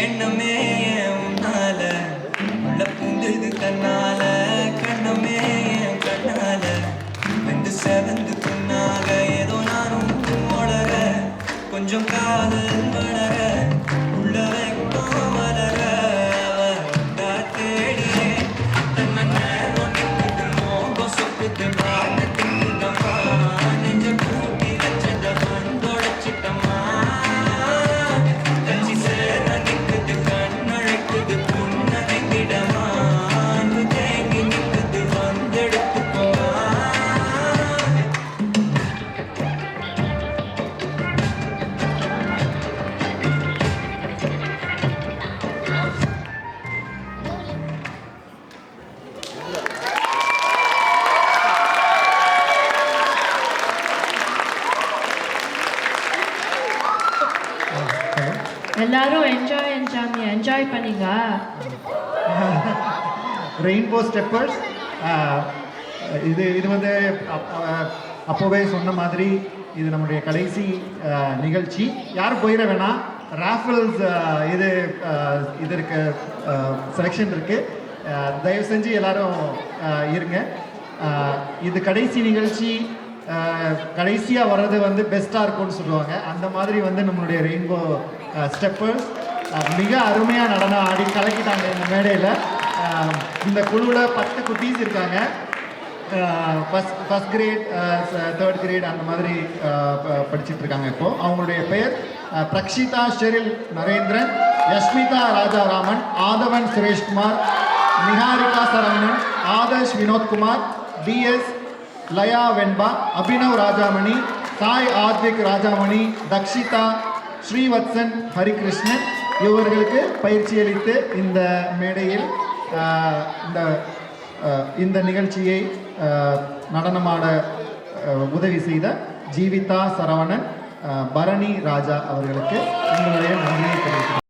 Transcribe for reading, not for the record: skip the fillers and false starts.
எண்ணமே உன்னால உள்ள பூந்தது கண்ணால கண்ணமே கண்ணால வெந்து செவந்து புண்ணாக ஏதோ நானும் வளர கொஞ்சம் காதல் வளர உள்ள வைக்கும் வளர தேடியே தன்னை நேரம் நிற்குது மோகம் சொக்குது மாட்டத்துக்குதம்மா நெஞ்ச கூட்டி வச்சத மண்டோடச்சிட்டம்மா தச்சி சேர நிற்குது கண்ணழைக்குது புன்னகைத்திடமா அன்பு தேங்கி நிற்குது வந்தெடுத்துக்கோமா எல்லாரும் என்ஜாய் பண்ணீங்க. ரெயின்போ ஸ்டெப்பர்ஸ் இது வந்து அப்போவே சொன்ன மாதிரி இது நம்முடைய கடைசி நிகழ்ச்சி. யாரும் போயிட வேணாம். ராஃபல்ஸ் இதற்கு செலெக்ஷன் இருக்குது. தயவு செஞ்சு எல்லாரும் இருங்க. இது கடைசி நிகழ்ச்சி. கடைசியாக வர்றது வந்து பெஸ்ட்டாக இருக்கும்னு சொல்லுவாங்க. அந்த மாதிரி வந்து நம்மளுடைய ரெயின்போ ஸ்டெப்பர்ஸ் மிக அருமையாக நடனம் ஆடி கலக்கிட்டாங்க இந்த மேடையில். இந்த குழுவில் 10 குட்டீஸ் இருக்காங்க. ஃபஸ்ட் கிரேட், தேர்ட் கிரேட் அந்த மாதிரி படிச்சுட்டு இருக்காங்க. இப்போது அவங்களுடைய பெயர் பிரக்ஷிதா ஷெரில் நரேந்திரன், யஷ்மிதா ராஜாராமன், ஆதவன் சுரேஷ்குமார், நிஹாரிகா சரவணன், ஆதர்ஷ் வினோத்குமார், டிஎஸ் லயா வெண்பா, அபினவ் ராஜாமணி, சாய் ஆத்விக் ராஜாமணி, தக்ஷிதா, ஸ்ரீவத்சன் ஹரிகிருஷ்ணன் இவர்களுக்கு பயிற்சி அளித்து இந்த மேடையில் இந்த நிகழ்ச்சியை நடனமாட உதவி செய்த ஜீவிதா சரவணன், பரணி ராஜா அவர்களுக்கு எங்களுடைய நன்றியை தெரிவிக்கிறேன்.